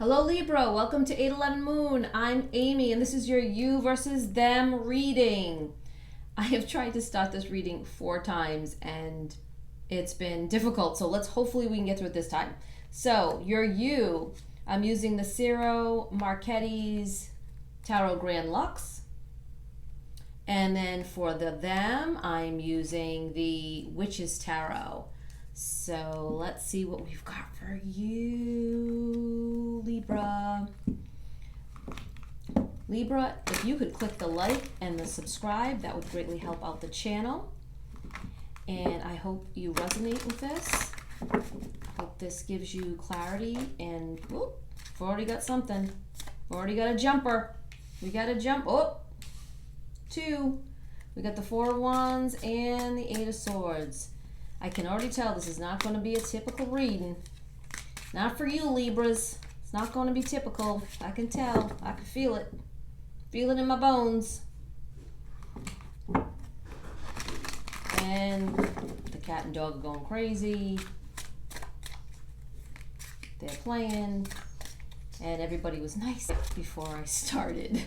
Hello Libra, welcome to 811 Moon. I'm Amy and this is your you versus them reading. I have tried to start this reading 4 times and it's been difficult, so hopefully we can get through it this time. So your you, I'm using the Ciro Marchetti's Tarot Grand Luxe. And then for the them, I'm using the Witch's Tarot. So let's see what we've got for you, Libra. Libra, if you could click the like and the subscribe, that would greatly help out the channel. And I hope you resonate with this. Hope this gives you clarity. And whoop, we've already got something. We've already got a jumper. We got a jump. Oh, 2. We got the 4 of Wands and the 8 of Swords. I can already tell this is not going to be a typical reading. Not for you, Libras. It's not going to be typical. I can tell. I can feel it. Feel it in my bones. And the cat and dog are going crazy. They're playing. And everybody was nice before I started.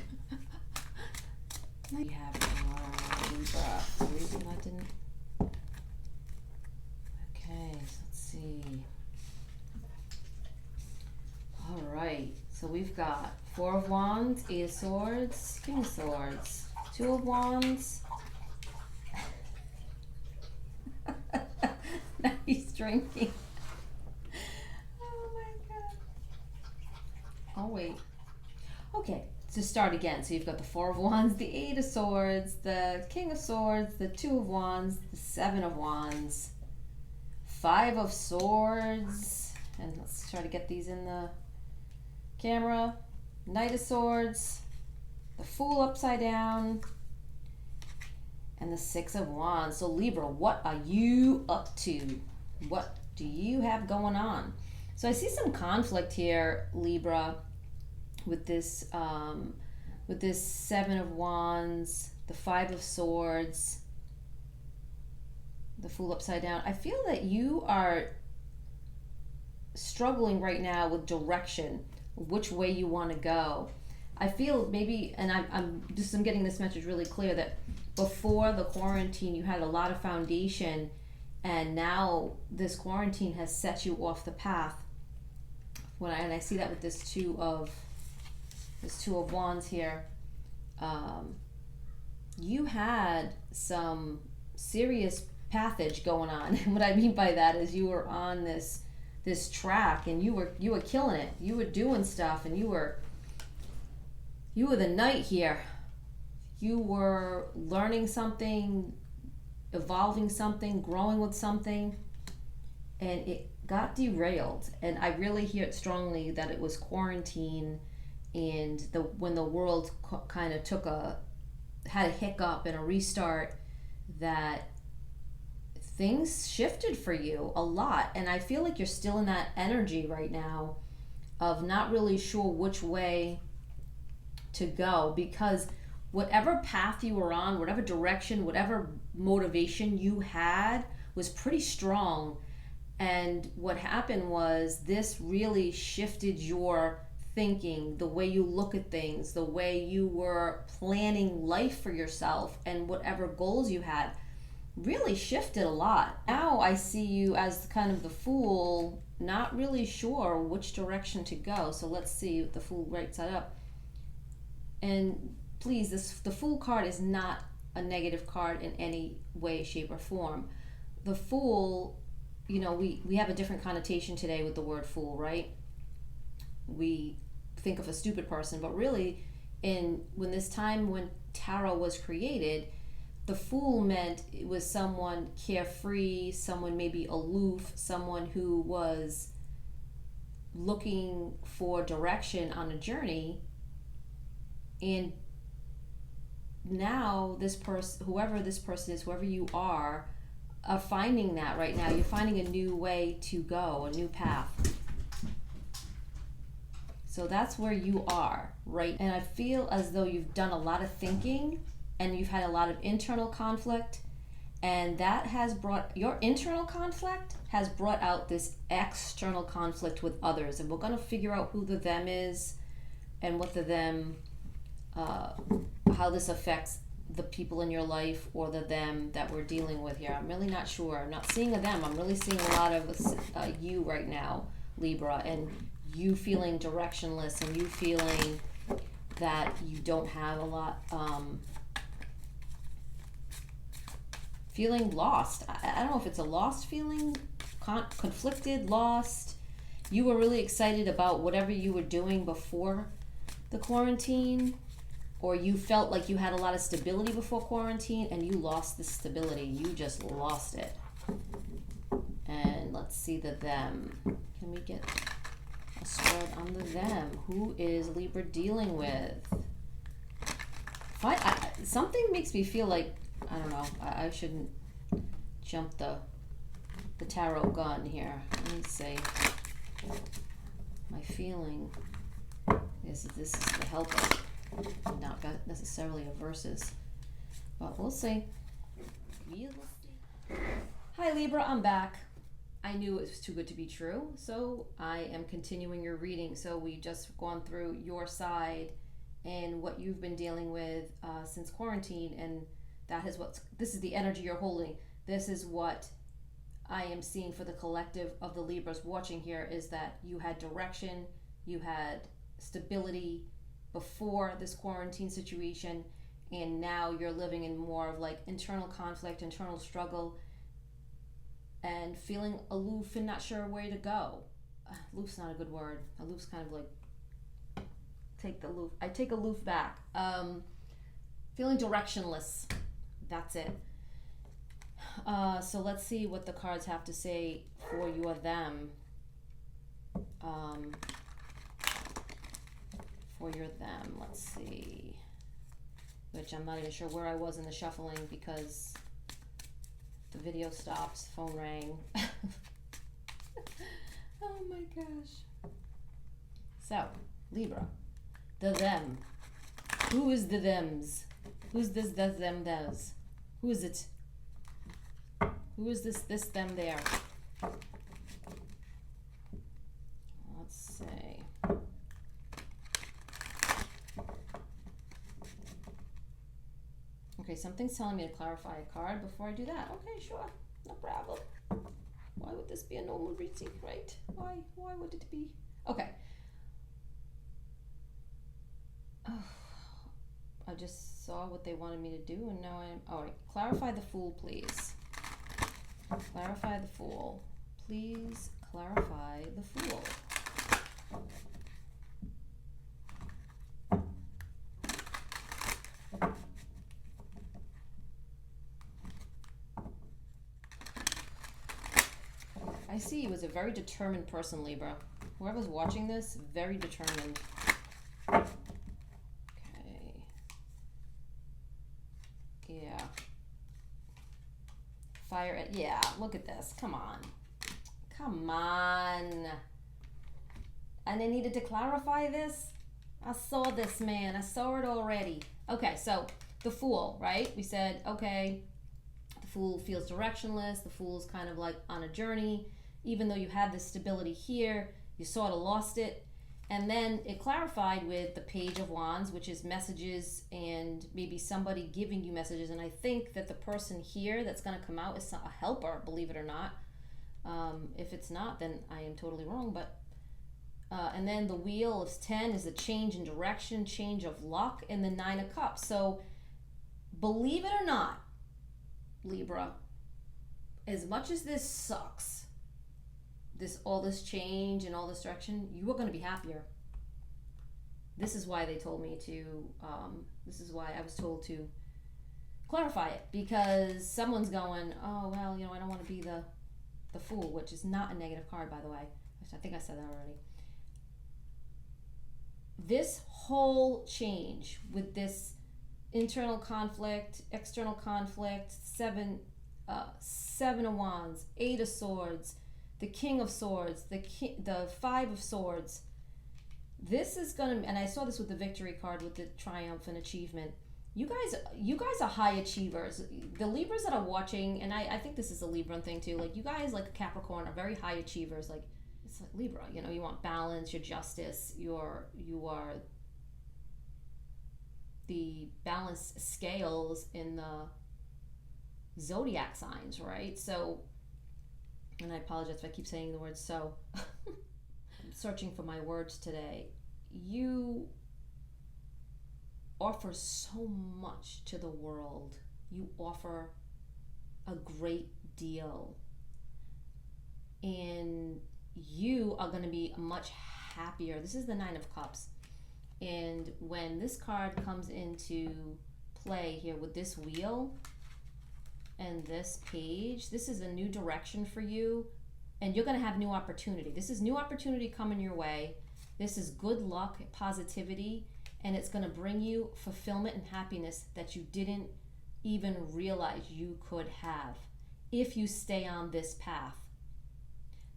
We have Libra. For some reason that didn't. Okay, so let's see. All right, so we've got 4 of Wands, 8 of Swords, King of Swords, 2 of Wands. Now he's drinking. Oh my God. Oh wait. Okay, to start again. So you've got the 4 of Wands, the 8 of Swords, the King of Swords, the 2 of Wands, the 7 of Wands, 5 of Swords, and let's try to get these in the camera. Knight of Swords, the Fool upside down, and the 6 of Wands. So Libra, what are you up to? What do you have going on? So I see some conflict here, Libra, with this 7 of Wands, the 5 of Swords, the Fool upside down. I feel that you are struggling right now with direction, which way you want to go. I feel maybe, and I'm getting this message really clear, that before the quarantine you had a lot of foundation, and now this quarantine has set you off the path. And I see that with this 2 of Wands here. You had some serious pathage going on. And what I mean by that is you were on this track and you were killing it. You were doing stuff and you were the knight here. You were learning something, evolving something, growing with something, and it got derailed. And I really hear it strongly that it was quarantine and when the world kind of had a hiccup and a restart, that things shifted for you a lot. And I feel like you're still in that energy right now of not really sure which way to go, because whatever path you were on, whatever direction, whatever motivation you had was pretty strong. And what happened was this really shifted your thinking, the way you look at things, the way you were planning life for yourself, and whatever goals you had really shifted a lot. Now I see you as kind of the Fool, not really sure which direction to go. So let's see if the Fool right side up. And please, the Fool card is not a negative card in any way, shape, or form. The Fool, we have a different connotation today with the word fool, right? We think of a stupid person, but really when tarot was created, the Fool meant it was someone carefree, someone maybe aloof, someone who was looking for direction on a journey. And now this person, whoever this person is, whoever you are finding that right now. You're finding a new way to go, a new path. So that's where you are, right? And I feel as though you've done a lot of thinking and you've had a lot of internal conflict, and that has brought, your internal conflict has brought out this external conflict with others, and we're going to figure out who the them is and what the them, how this affects the people in your life or the them that we're dealing with here. I'm really not sure. I'm not seeing a them. I'm really seeing a lot of you right now, Libra, and you feeling directionless and you feeling that you don't have a lot, feeling lost. I don't know if it's a lost feeling, conflicted, lost. You were really excited about whatever you were doing before the quarantine, or you felt like you had a lot of stability before quarantine and you lost the stability. You just lost it. And let's see the them. Can we get a spread on the them? Who is Libra dealing with? Something makes me feel like, I don't know, I shouldn't jump the tarot gun here. Let me see. My feeling is that this is the helper, not necessarily a versus, but we'll see. Hi Libra, I'm back. I knew it was too good to be true, so I am continuing your reading. So we've just gone through your side and what you've been dealing with since quarantine, and this is the energy you're holding. This is what I am seeing for the collective of the Libras watching here, is that you had direction, you had stability before this quarantine situation, and now you're living in more of like internal conflict, internal struggle, and feeling aloof and not sure where to go. Aloof's not a good word. Aloof's kind of like, I take aloof back. Feeling directionless. That's it. So let's see what the cards have to say for you or them. For your them, let's see. Which I'm not even sure where I was in the shuffling because the video stopped, phone rang. Oh my gosh. So, Libra, the them. Who is the thems? Who's this, does, them, does? Who is it? Who is this, them, there? Let's see. Okay, something's telling me to clarify a card before I do that. Okay, sure, no problem. Why would this be a normal reading, right? Why would it be? Okay. Oh, I just saw what they wanted me to do, and now all right, clarify the Fool, please. Clarify the Fool. Please clarify the Fool. I see you as a very determined person, Libra. Whoever's watching this, very determined. Okay. Yeah. Fire, yeah, look at this. Come on. Come on. And I needed to clarify this? I saw this, man. I saw it already. Okay, so the Fool, right? We said, okay, the Fool feels directionless. The Fool's kind of like on a journey. Even though you had this stability here, you sort of lost it. And then it clarified with the Page of Wands, which is messages and maybe somebody giving you messages. And I think that the person here that's going to come out is a helper, believe it or not. If it's not, then I am totally wrong. But and then the Wheel of 10 is a change in direction, change of luck, and the 9 of Cups. So believe it or not, Libra, as much as this sucks, all this change and all this direction, you are going to be happier. This is why they told me to, this is why I was told to clarify it, because someone's going, oh, well, I don't want to be the Fool, which is not a negative card, by the way. I think I said that already. This whole change with this internal conflict, external conflict, seven of Wands, 8 of Swords, the King of Swords, the 5 of Swords. This is going to, and I saw this with the Victory card with the Triumph and Achievement. you guys are high achievers. The Libras that are watching, and I think this is a Libra thing too, like you guys like Capricorn are very high achievers. Like it's like Libra, you know, you want balance, your justice, you are the balanced scales in the zodiac signs, right? So, and I apologize if I keep saying the word so. I'm searching for my words today. You offer so much to the world. You offer a great deal. And you are going to be much happier. This is the Nine of Cups. And when this card comes into play here with this wheel and this page, this is a new direction for you. And you're going to have new opportunity. This is new opportunity coming your way. This is good luck, positivity, and it's going to bring you fulfillment and happiness that you didn't even realize you could have if you stay on this path.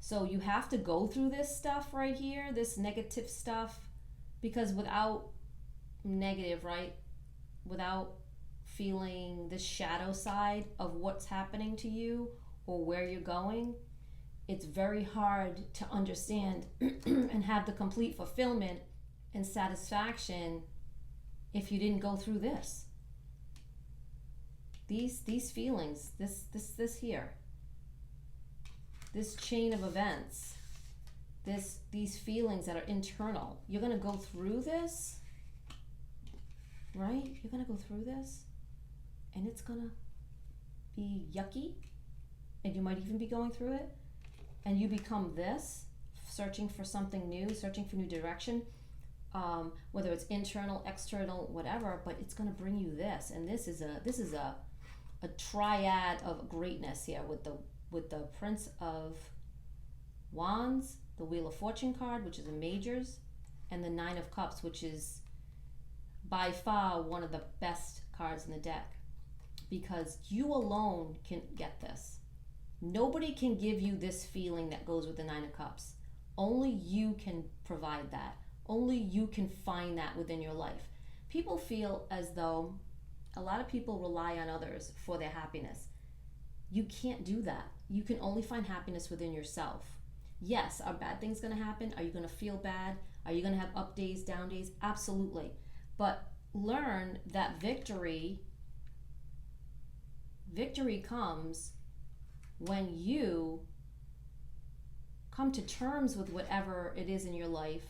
So you have to go through this stuff right here, this negative stuff, because without negative, right, without feeling the shadow side of what's happening to you or where you're going, it's very hard to understand and have the complete fulfillment and satisfaction if you didn't go through this. These feelings, this here, this chain of events, these feelings that are internal. You're gonna go through this, right? You're gonna go through this, and it's gonna be yucky, and you might even be going through it. And you become this, searching for something new, searching for new direction, whether it's internal, external, whatever. But it's going to bring you this, and this is a triad of greatness here with the Prince of Wands, the Wheel of Fortune card, which is a majors, and the Nine of Cups, which is by far one of the best cards in the deck, because you alone can get this. Nobody can give you this feeling that goes with the Nine of Cups. Only you can provide that. Only you can find that within your life. People feel as though a lot of people rely on others for their happiness. You can't do that. You can only find happiness within yourself. Yes, are bad things going to happen? Are you going to feel bad? Are you going to have up days, down days? Absolutely. But learn that victory comes when you come to terms with whatever it is in your life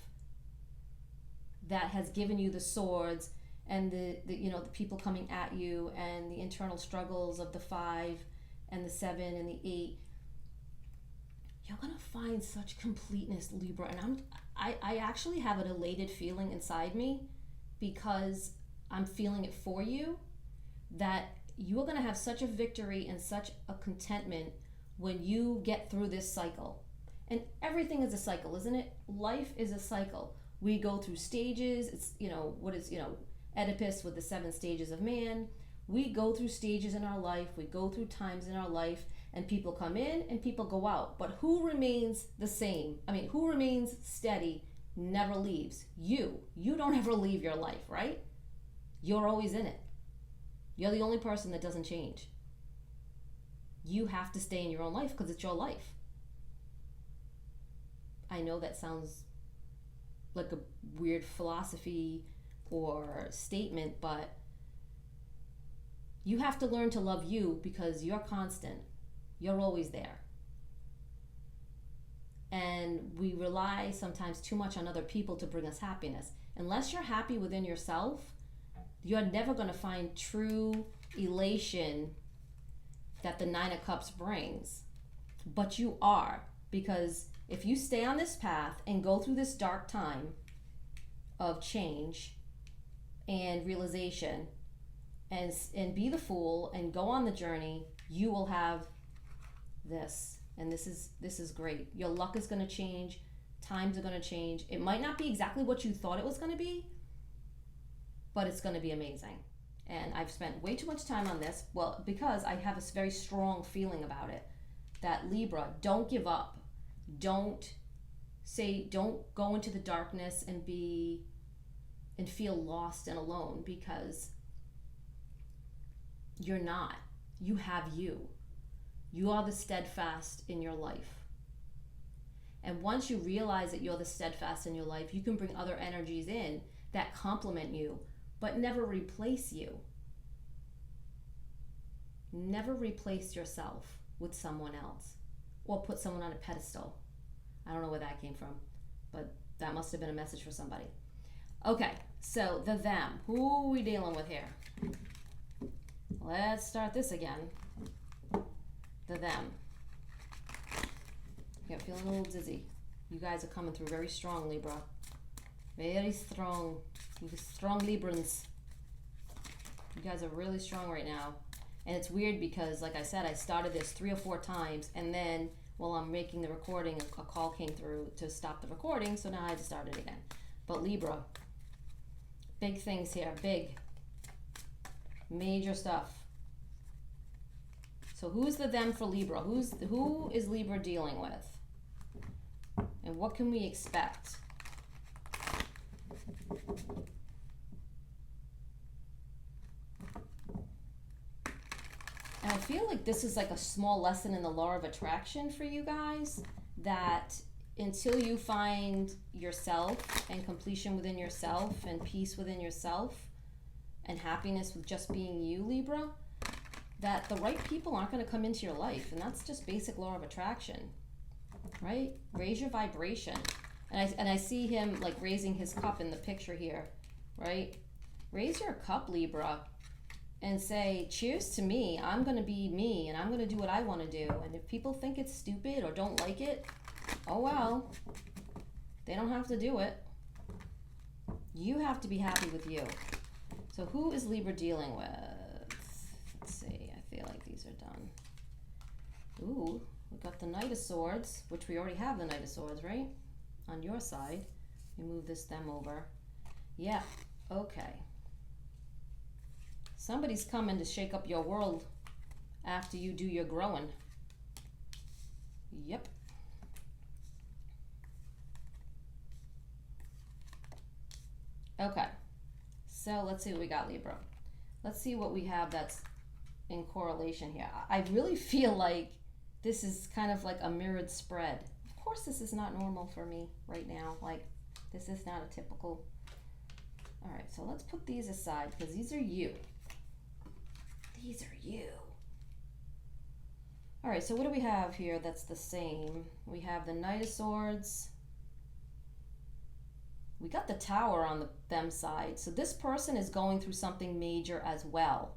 that has given you the swords and the the people coming at you and the internal struggles of the 5 and the 7 and the 8. You're gonna find such completeness, Libra, and I actually have an elated feeling inside me because I'm feeling it for you, that you are going to have such a victory and such a contentment when you get through this cycle. And everything is a cycle, isn't it? Life is a cycle. We go through stages. It's, what is, Oedipus with the 7 stages of man. We go through stages in our life. We go through times in our life, and people come in and people go out. But who remains the same? I mean, who remains steady, never leaves? You. You don't ever leave your life, right? You're always in it. You're the only person that doesn't change. You have to stay in your own life because it's your life. I know that sounds like a weird philosophy or statement, but you have to learn to love you because you're constant. You're always there. And we rely sometimes too much on other people to bring us happiness. Unless you're happy within yourself, you're never going to find true elation that the 9 of Cups brings. But you are, because if you stay on this path and go through this dark time of change and realization and be the fool and go on the journey, you will have this. And this is great. Your luck is going to change. Times are going to change. It might not be exactly what you thought it was going to be, but it's going to be amazing. And I've spent way too much time on this, well, because I have a very strong feeling about it, that Libra, don't give up. Don't go into the darkness and feel lost and alone, because You're not. You have you. You are the steadfast in your life. And once you realize that you're the steadfast in your life, you can bring other energies in that complement you, but never replace you. Never replace yourself with someone else or put someone on a pedestal. I don't know where that came from, but that must have been a message for somebody. Okay, so the them. Who are we dealing with here? Let's start this again. The them. Yeah, feeling a little dizzy. You guys are coming through very strong, Libra. Very strong. You strong Librans. You guys are really strong right now. And it's weird because, like I said, I started this 3 or 4 times, and then while I'm making the recording, a call came through to stop the recording, so now I had to start it again. But Libra, big things here, big, major stuff. So who's the them for Libra? Who is Libra dealing with? And what can we expect? And I feel like this is like a small lesson in the law of attraction for you guys, that until you find yourself and completion within yourself and peace within yourself and happiness with just being you, Libra, that the right people aren't going to come into your life. And that's just basic law of attraction, right? Raise your vibration. And I see him like raising his cup in the picture here, right? Raise your cup, Libra, and say, cheers to me. I'm going to be me, and I'm going to do what I want to do. And if people think it's stupid or don't like it, oh well. They don't have to do it. You have to be happy with you. So who is Libra dealing with? Let's see. I feel like these are done. Ooh, we got the Knight of Swords, which we already have the Knight of Swords, right? On your side. We move this them over. Yeah, okay. Somebody's coming to shake up your world after you do your growing. Yep. Okay. So let's see what we got, Libra. Let's see what we have that's in correlation here. I really feel like this is kind of like a mirrored spread. Of course, this is not normal for me right now. Like, this is not a typical... All right, so let's put these aside because these are you. These are you. All right, so what do we have here that's the same? We have the Knight of Swords. We got the Tower on the them side. So this person is going through something major as well.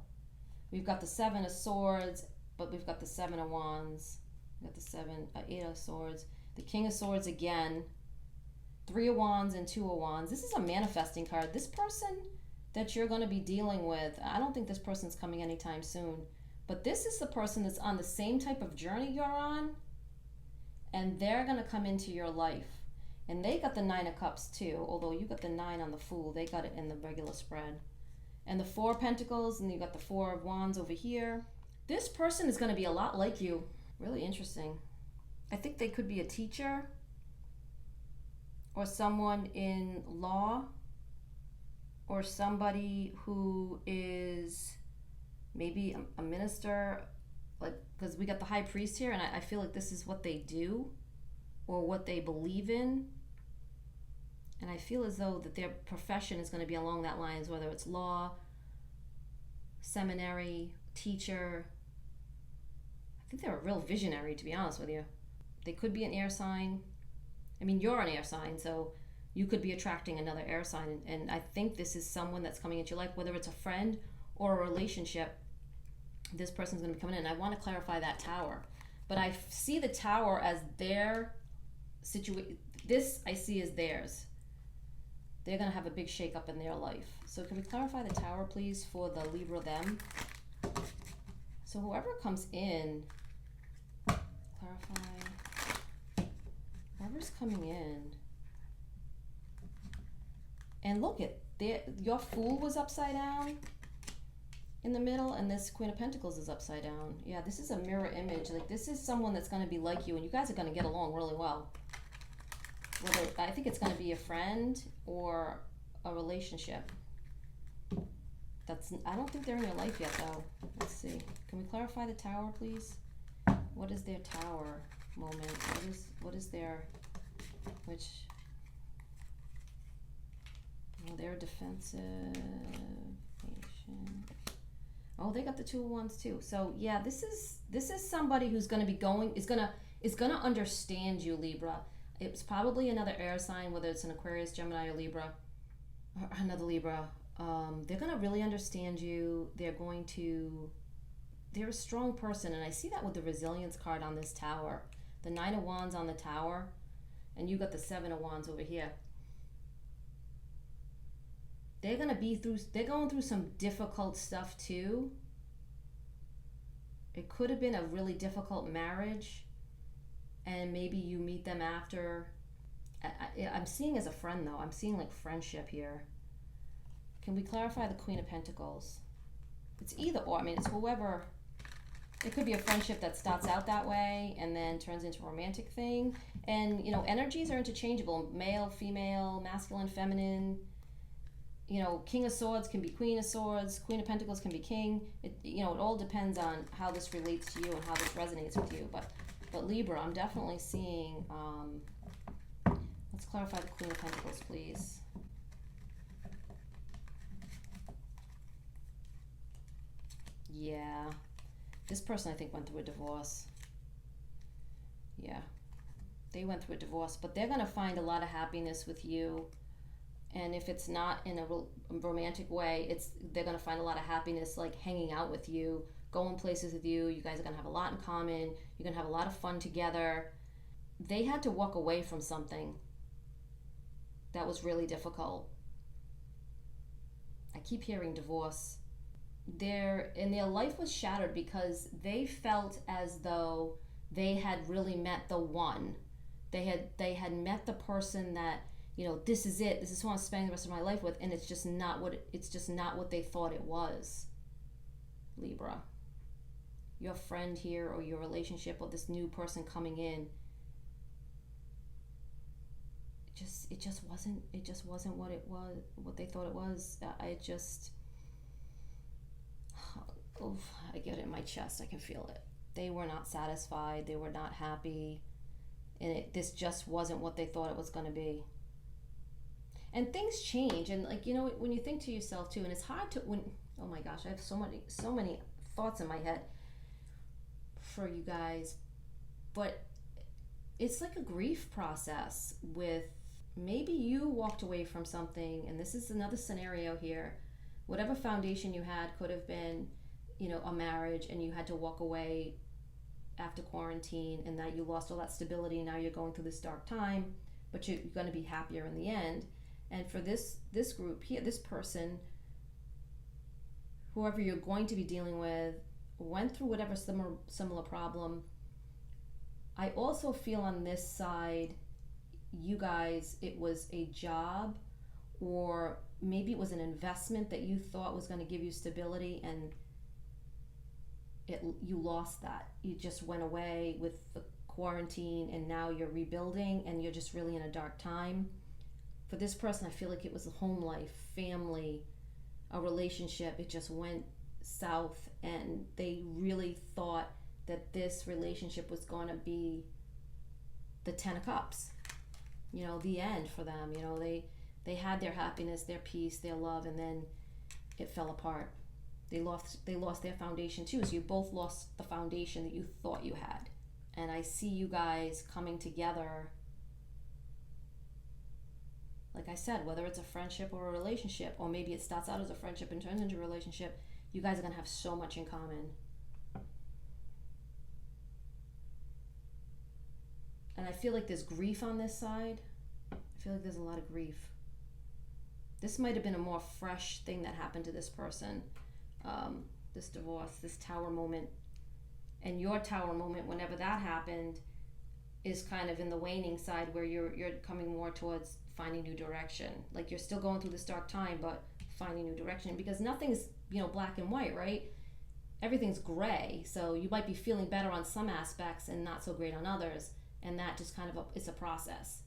We've got the 7 of Swords, but we've got the 7 of Wands. We've got the 8 of Swords. The King of Swords again. 3 of Wands and 2 of Wands. This is a manifesting card. This person that you're going to be dealing with, I don't think this person's coming anytime soon, but this is the person that's on the same type of journey you're on, and they're going to come into your life. And they got the 9 of Cups too, although you got the 9 on the Fool. They got it in the regular spread. And the 4 of Pentacles, and you got the 4 of Wands over here. This person is going to be a lot like you. Really interesting. I think they could be a teacher or someone in law, or somebody who is maybe a minister, like, because we got the High Priest here, and I feel like this is what they do or what they believe in. And I feel as though that their profession is going to be along that lines, whether it's law, seminary, teacher. I think they're a real visionary, to be honest with you. They could be an air sign. I mean, you're an air sign, so you could be attracting another air sign. And I think this is someone that's coming into your life, whether it's a friend or a relationship. This person's going to be coming in. I want to clarify that Tower. But I see the Tower as their situation. This I see as theirs. They're going to have a big shake-up in their life. So can we clarify the Tower, please, for the Libra them? So whoever comes in, clarify, whoever's coming in, and look at your Fool was upside down in the middle, and this Queen of Pentacles is upside down. Yeah, this is a mirror image. Like, this is someone that's going to be like you, and you guys are going to get along really well. Whether I think it's going to be a friend or a relationship. I don't think they're in your life yet, though. Let's see. Can we clarify the Tower, please? What is their Tower moment? What is their, which, oh, they're defensive, patient. Oh, they got the 2 of Wands too. So yeah, this is somebody who's going to be is gonna understand you, Libra. It's probably another air sign, whether it's an Aquarius, Gemini, or Libra, or another Libra. They're going to really understand you. They're a strong person, and I see that with the resilience card on this Tower. The 9 of Wands on the Tower, and you got the 7 of Wands over here. They're going through some difficult stuff too. It could have been a really difficult marriage, and maybe you meet them after. I'm seeing as a friend, though. I'm seeing like friendship here. Can we clarify the Queen of Pentacles? It's either or. I mean, it's whoever. It could be a friendship that starts out that way and then turns into a romantic thing. And, energies are interchangeable. Male, female, masculine, feminine. King of Swords can be Queen of Swords. Queen of Pentacles can be King. It all depends on how this relates to you and how this resonates with you. But Libra, I'm definitely seeing. Let's clarify the Queen of Pentacles, please. Yeah. This person, I think, went through a divorce. Yeah. They went through a divorce, but they're going to find a lot of happiness with you. And if it's not in a romantic way, they're going to find a lot of happiness, like hanging out with you, going places with you. You guys are going to have a lot in common. You're going to have a lot of fun together. They had to walk away from something that was really difficult. I keep hearing divorce. Their life was shattered because they felt as though they had really met the one. They had met the person that, this is it. This is who I'm spending the rest of my life with, and it's just not what they thought it was. Libra, your friend here or your relationship or this new person coming in, it just wasn't what they thought it was. I get it in my chest. I can feel it. They were not satisfied. They were not happy, and this just wasn't what they thought it was going to be. And things change, and when you think to yourself too, and it's hard to oh my gosh, I have so many thoughts in my head for you guys, but it's like a grief process. With maybe you walked away from something, and this is another scenario here. Whatever foundation you had could have been, a marriage, and you had to walk away after quarantine, and that you lost all that stability. Now you're going through this dark time, but you're going to be happier in the end. And for this group here, this person, whoever you're going to be dealing with, went through whatever similar problem. I also feel on this side, you guys, it was a job, or maybe it was an investment that you thought was going to give you stability, and you lost that. You just went away with the quarantine, and now you're rebuilding, and you're just really in a dark time. For this person, I feel like it was a home life, family, a relationship. It just went south, and they really thought that this relationship was going to be the 10 of Cups, the end for them. They had their happiness, their peace, their love, and then it fell apart. They lost their foundation too. So you both lost the foundation that you thought you had. And I see you guys coming together. Like I said, whether it's a friendship or a relationship, or maybe it starts out as a friendship and turns into a relationship, you guys are going to have so much in common. And I feel like there's grief on this side. I feel like there's a lot of grief. This might have been a more fresh thing that happened to this person. This divorce, this Tower moment. And your Tower moment, whenever that happened, is kind of in the waning side, where you're coming more towards finding new direction. Like you're still going through this dark time, but finding new direction, because nothing's, black and white, right? Everything's gray. So you might be feeling better on some aspects and not so great on others. And that just kind of, it's a process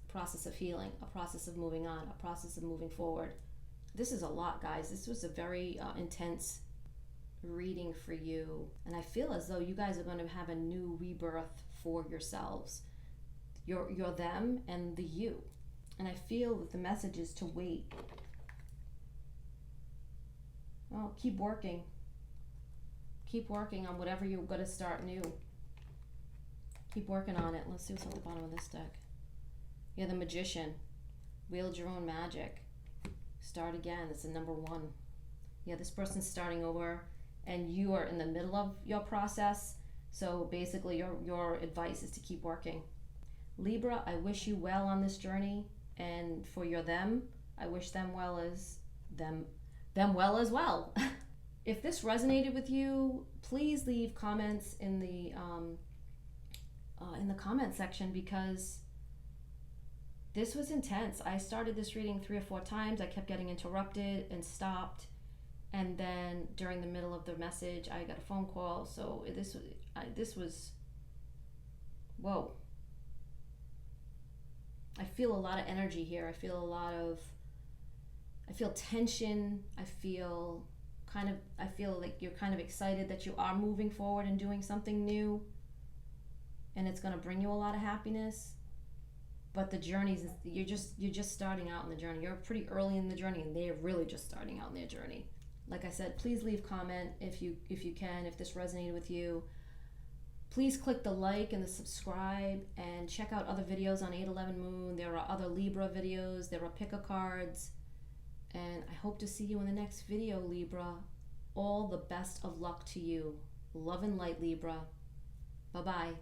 of healing, a process of moving on, a process of moving forward. This is a lot, guys. This was a very intense reading for you, and I feel as though you guys are going to have a new rebirth for yourselves. You're them and the you. And I feel that the message is to wait. Oh, keep working. Keep working on whatever you're going to start new. Keep working on it. Let's see what's at the bottom of this deck. Yeah, the Magician. Wield your own magic. Start again. It's a number 1. Yeah, this person's starting over, and you are in the middle of your process. So basically, your advice is to keep working. Libra, I wish you well on this journey, and for your them, I wish them well as them well as well. If this resonated with you, please leave comments in the comment section, because this was intense. I started this reading 3 or 4 times. I kept getting interrupted and stopped, and then during the middle of the message, I got a phone call. So this was whoa. I feel a lot of energy here. I feel tension. I feel like you're kind of excited that you are moving forward and doing something new, and it's going to bring you a lot of happiness. But the journeys, you're just starting out in the journey. You're pretty early in the journey, and they're really just starting out in their journey. Like I said, please leave comment if you can, if this resonated with you. Please click the like and the subscribe, and check out other videos on 811 Moon. There are other Libra videos. There are pick-a cards. And I hope to see you in the next video, Libra. All the best of luck to you. Love and light, Libra. Bye-bye.